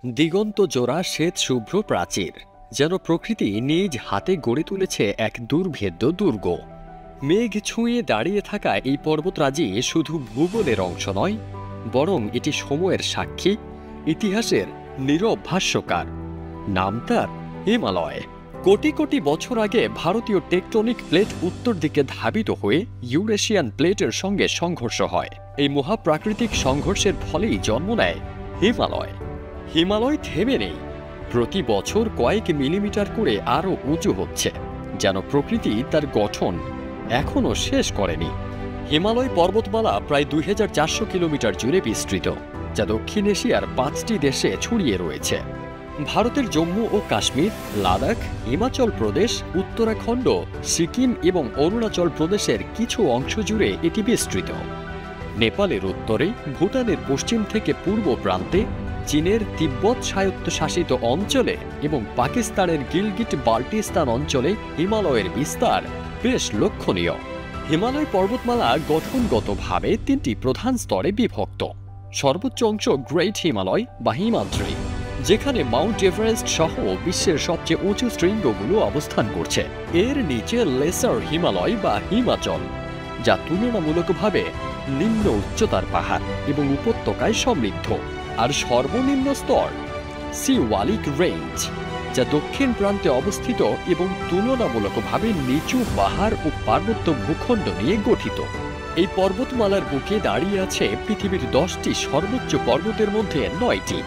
দিগন্ত জোড়া শ্বেত শুভ্র প্রাচীর, যেন প্রকৃতি নিজ হাতে গড়ে তুলেছে এক দুর্ভেদ্য দুর্গ। মেঘ ছুঁয়ে দাঁড়িয়ে থাকা এই পর্বতরাজি শুধু ভূগোলের অংশ নয়, বরং এটি সময়ের সাক্ষী, ইতিহাসের নীরব ভাষ্যকার। নাম তার হিমালয়। কোটি কোটি বছর আগে ভারতীয় টেকটনিক প্লেট উত্তর দিকে ধাবিত হয়ে ইউরেশিয়ান প্লেটের সঙ্গে সংঘর্ষ হয়। এই মহাপ্রাকৃতিক সংঘর্ষের ফলেই জন্ম নেয় হিমালয়। হিমালয় থেমে নেই, প্রতি বছর কয়েক মিলিমিটার করে আরও উঁচু হচ্ছে, যেন প্রকৃতি তার গঠন এখনও শেষ করেনি। হিমালয় পর্বতমালা প্রায় 2400 কিলোমিটার জুড়ে বিস্তৃত, যা দক্ষিণ এশিয়ার 5টি দেশে ছড়িয়ে রয়েছে। ভারতের জম্মু ও কাশ্মীর, লাদাখ, হিমাচল প্রদেশ, উত্তরাখণ্ড, সিকিম এবং অরুণাচল প্রদেশের কিছু অংশ জুড়ে এটি বিস্তৃত। নেপালের উত্তরে, ভুটানের পশ্চিম থেকে পূর্ব প্রান্তে, চীনের তিব্বত স্বায়ত্তশাসিত অঞ্চলে এবং পাকিস্তানের গিলগিট বাল্টিস্তান অঞ্চলে হিমালয়ের বিস্তার বেশ লক্ষণীয়। হিমালয় পর্বতমালা গঠনগতভাবে 3টি প্রধান স্তরে বিভক্ত। সর্বোচ্চ অংশ গ্রেট হিমালয় বা হিমাদ্রি, যেখানে মাউন্ট এভারেস্ট সহ বিশ্বের সবচেয়ে উঁচু শৃঙ্গগুলো অবস্থান করছে। এর নিচে লেসার হিমালয় বা হিমাচল, যা তুলনামূলকভাবে নিম্ন উচ্চতার পাহাড় এবং উপত্যকায় সমৃদ্ধ। আর সর্বনিম্ন স্তর সিওয়ালিক রেঞ্জ, যা দক্ষিণ প্রান্তে অবস্থিত এবং তুলনামূলকভাবে নিচু পাহাড় ও পার্বত্য ভূখণ্ড নিয়ে গঠিত। এই পর্বতমালার বুকে দাঁড়িয়ে আছে পৃথিবীর 10টি সর্বোচ্চ পর্বতের মধ্যে 9টি।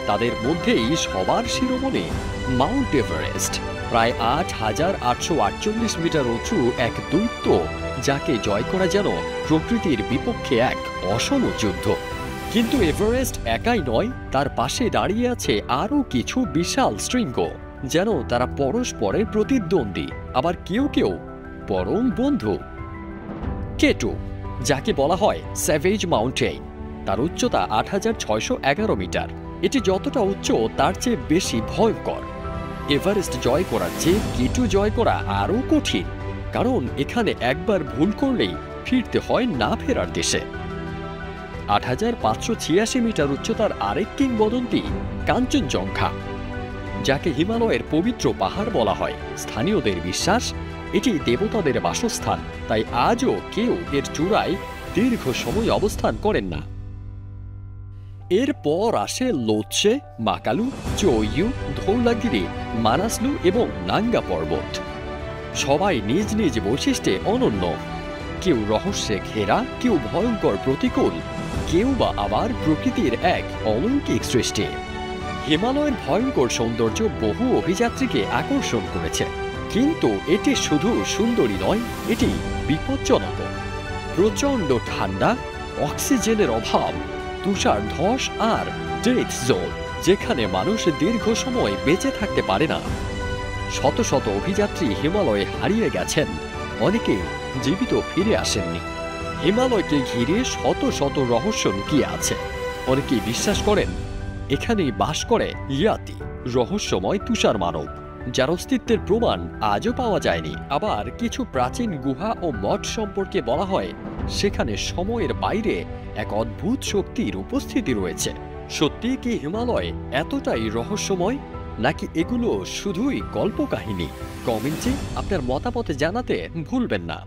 তাদের মধ্যেই সবার শিরোমণি মাউন্ট এভারেস্ট, প্রায় 8848 মিটার উঁচু এক দৈত্য, যাকে জয় করা যেন প্রকৃতির বিপক্ষে এক অসম যুদ্ধ। কিন্তু এভারেস্ট একাই নয়, তার পাশে দাঁড়িয়ে আছে আরও কিছু বিশাল শৃঙ্গ, যেন তারা পরস্পরের প্রতিদ্বন্দ্বী, আবার কেউ কেউ পরম বন্ধু। কেটু, যাকে বলা হয় স্যাভেজ মাউন্টেইন, তার উচ্চতা 8611 মিটার। এটি যতটা উচ্চ তার চেয়ে বেশি ভয়ঙ্কর। এভারেস্ট জয় করার চেয়ে কেটু জয় করা আরও কঠিন, কারণ এখানে একবার ভুল করলেই ফিরতে হয় না ফেরার দেশে। 8586 মিটার উচ্চতার আরেক কিংবদন্তি কাঞ্চনজঙ্ঘা, যাকে হিমালয়ের পবিত্র পাহাড় বলা হয়। স্থানীয়দের বিশ্বাস এটি দেবতাদের বাসস্থান, তাই আজও কেউ এর চূড়ায় দীর্ঘ সময় অবস্থান করেন না। এরপর আসে লোৎসে, মাকালু, চৌইউ, ধৌলাগিরি, মানাসলু এবং নাঙ্গা পর্বত। সবাই নিজ নিজ বৈশিষ্ট্যে অনন্য, কেউ রহস্যে ঘেরা, কেউ ভয়ঙ্কর প্রতিকূল, কেউ বা আবার প্রকৃতির এক অলৌকিক সৃষ্টি। হিমালয়ের ভয়ঙ্কর সৌন্দর্য বহু অভিযাত্রীকে আকর্ষণ করেছে, কিন্তু এটি শুধু সুন্দরী নয়, এটি বিপজ্জনক। প্রচণ্ড ঠান্ডা, অক্সিজেনের অভাব, তুষার ধস আর ডেথ জোন, যেখানে মানুষ দীর্ঘ সময় বেঁচে থাকতে পারে না। শত শত অভিযাত্রী হিমালয়ে হারিয়ে গেছেন, অনেকে জীবিত ফিরে আসেননি। হিমালয়কে ঘিরে শত শত রহস্য লুকিয়ে আছে। অনেকেই বিশ্বাস করেন এখানেই বাস করে ইয়াতি, রহস্যময় তুষার মানব, যার অস্তিত্বের প্রমাণ আজও পাওয়া যায়নি। আবার কিছু প্রাচীন গুহা ও মঠ সম্পর্কে বলা হয় সেখানে সময়ের বাইরে এক অদ্ভুত শক্তির উপস্থিতি রয়েছে। সত্যি কি হিমালয় এতটাই রহস্যময়, নাকি এগুলো শুধুই কল্পকাহিনী? কমেন্টে আপনার মতামত জানাতে ভুলবেন না।